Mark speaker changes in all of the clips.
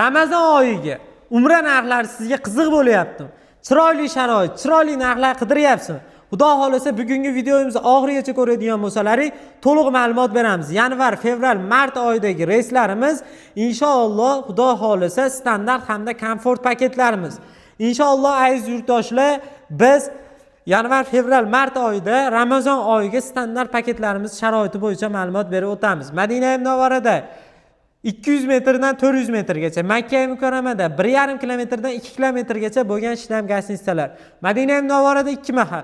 Speaker 1: Ramazon oyiga umra narxlari sizga qiziq bo'lyaptimi? Chiroyli sharoit, chiroyli narxlar qidiryapsizmi? Xudo xolasa bugungi videomizni oxirigacha ko'radigan bo'lsalaring, to'liq ma'lumot beramiz. Yanvar, fevral, mart oyidagi reyslarimiz inshaalloh Xudo xolasa standart hamda komfort paketlarimiz. Inshaalloh aziz yurtdoshlar, biz yanvar, fevral, mart oyida Ramazon oyiga standart paketlarimiz sharoiti bo'yicha ma'lumot berib o'tamiz. Madina Munavvarada 200 metrdan 400 metrgacha, Makka Mukarramada 1,5 kilometrdan 2 kilometrgacha bo'lgan ishlam gastinisalar. Madina Munavvarada 2 mahal,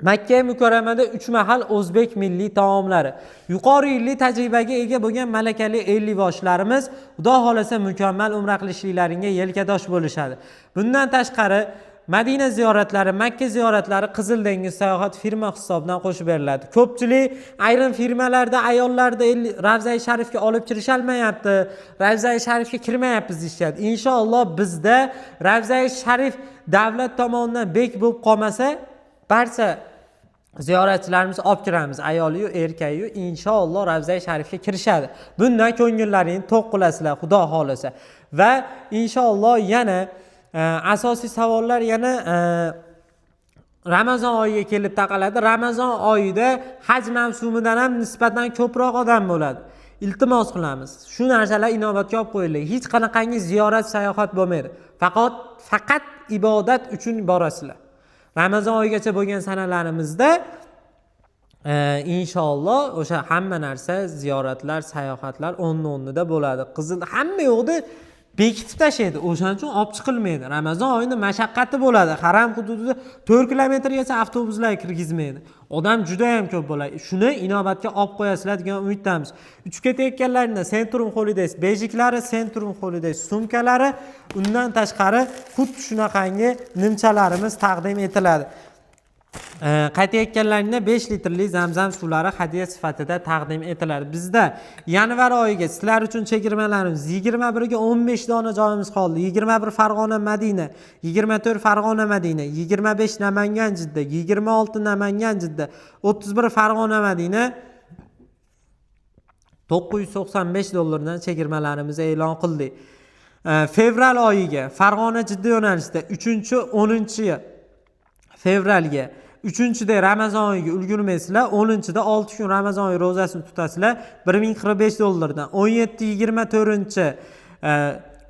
Speaker 1: Makka Mukarramada 3 mahal o'zbek milliy taomlari. Yuqori yillik tajribaga ega bo'lgan malakali 50 boshlarimiz Xudo xolasa mukammal umra qilishliklaringga yelkadosh bo'lishadi. Bundan tashqari Madina ziyoratlari, Makka ziyoratlari Qizil dengiz sayohat firma hisobidan qo'shib beriladi. Ko'pchilik ayrim firmalarda ayollarni Ravza-i Sharifga olib kirishalmayapti, Ravza-i Sharifga kirmayapmiz deyishadi. Inshaalloh bizda Ravza-i Sharif davlat tomonidan bek bo'lib qolmasa, barcha ziyoratchilarimiz olib kiramiz, ayoli-yu, erkak-yu inshaalloh Ravza-i Sharifga kirishadi. Bundan ko'ngillaringizni to'q qilasizlar, Xudo xolasa. Va inshaalloh yana asosiy savollar yana Ramazon oyiga kelib taqaladi. Ramazon oyida haj mavsumidan ham nisbatan ko'proq odam bo'ladi. Iltimos qilamiz, shu narsalar inobatga olib qo'yinglar. Hech qanaqangi ziyorat, sayohat bo'lmaydi. Faqat ibodat uchun borasizlar. Ramazon oyigacha bo'lgan sanalarimizda inshaalloh o'sha hamma narsa, ziyoratlar, sayohatlar o'nda bo'ladi. Qizil hamma yo'qda bekitib tashlaydi. O'shaning uchun olib chiqilmaydi. Ramazon oyida mashaqqati bo'ladi. Haram hududida 4 kilometrgacha avtobuslar kirgizmaydi. Odam juda ham ko'p bo'ladi. Shuni inobatga olib qo'yasizlar degan umiddamiz. Uchib ketayotganlarida Centrum Holidays bejiklari, Centrum Holidays sumkalari, undan tashqari xuddi shunaqangi nimchalarimiz taqdim etiladi. Qaytayotganlarida 5 litrli zamzam suvlari hadya sifatida taqdim etiladi. Bizda yanvar oyiga sizlar uchun chegirmalarimiz 21 ga 15 dona joyimiz qoldi. 21 Farg'ona Madina, 24 Farg'ona Madina, 25 Namangan Jidda, 26 Namangan Jidda, 31 Farg'ona Madina. $995 chegirmalarimizni e'lon qildik. Fevral oyiga Farg'ona Jidda yo'nalishida 3-10 fevralga 3-da Ramazon oyiga ulgurmaysizlar, 10-da 6 kun Ramazon oyi ro'zasini tutasizlar, $1045. 17-24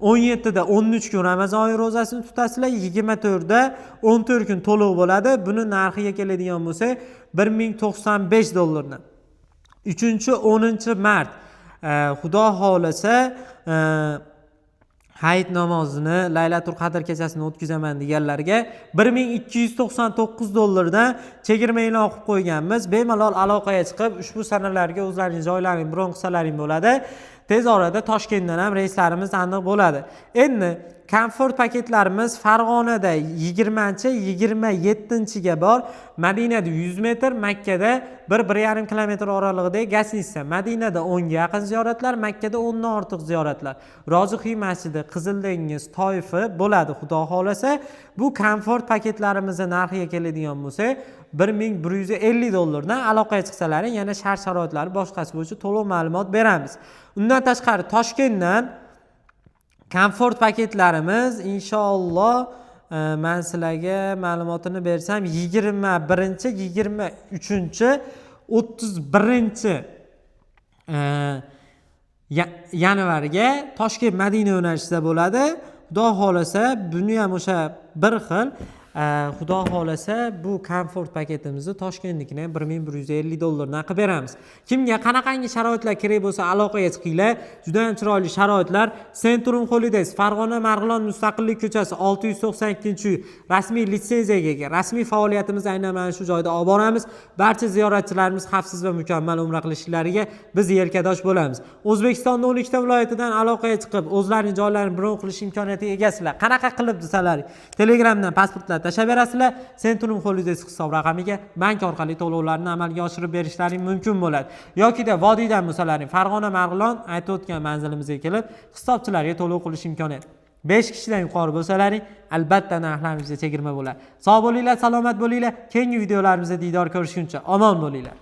Speaker 1: 17da 13 kun Ramazon oyi ro'zasini tutasizlar, 24da 14 kun to'liq bo'ladi. Buni narxiga keladigan bo'lsa $1095. 3-10 mart Xudo xolasa hayit namozini, Laylatul Qadr kechasini o'tkazaman deganlarga $1299 dan chegirma e'lon qilib qo'yganmiz. Bemalol aloqaga chiqib, ushbu sanalarga o'zlarining joylarini bron qilsalaring bo'ladi. Tez orada Toshkentdan ham reyslarimiz aniq bo'ladi. Endi komfort paketlarimiz Farg'onada 20-27ga bor, Madinada 100 metr, Makkada 1-1,5 kilometr oralig'idagi gastinisalar. Madinada 10 ga yaqin ziyoratlar, Makkada 10 dan ortiq ziyoratlar. Rojixiy masjidi, Qizil dengiz, Toifi bo'ladi Xudo xolasa. Bu komfort paketlarimizning narxiga keladigan bo'lsa $1150 dan aloqaga chiqsalaring, yana shart-sharoitlari boshqasi bo'yicha to'liq ma'lumot beramiz. Undan tashqari Toshkentdan komfort paketlarimiz inshaalloh men sizlarga ma'lumotini bersam 21, 23, 31 yanvarga Toshkent Madina yo'nalishida bo'ladi. Xudo xolasa buni ham o'sha bir xil. Xudo xolasa bu komfort paketimizni Toshkentnikini ham $1150 dan qilib beramiz. Kimga qanaqangi sharoitlar kerak bo'lsa aloqaga chiqinglar. Juda ham chiroyli sharoitlar. Centrum Holidays Farg'ona Marg'ilon Mustaqillik ko'chasi 692-uy rasmiy litsenziyaga ega. Rasmiy faoliyatimizni aynan mana shu joyda olib boramiz. Barcha ziyoratchilarimiz xavfsiz va mukammal umra qilishlariga biz yelkadosh bo'lamiz. O'zbekistonning 12 ta viloyatidan aloqaga chiqib, o'zlarining joylarini bron qilish imkoniyatiga egasizlar. Qanaqa qilib desalaring, Telegramdan pasportlar tashlab berasizlar. Centrum Holidays hisob raqamiga bank orqali to'lovlarni amalga oshirib berishlaring mumkin bo'ladi. Yoki-da vodiydan bo'lsalaring, Farg'ona Marg'ilon aytib o'tgan manzilimizga kelib, hisobchilarga to'lov qilish imkoniyati. 5 kishidan yuqori bo'lsalaring, albatta narxlarimizga chegirma bo'ladi. Sog' bo'linglar, salomat bo'linglar. Keyingi videolarimizda diydor ko'rishguncha omon bo'linglar.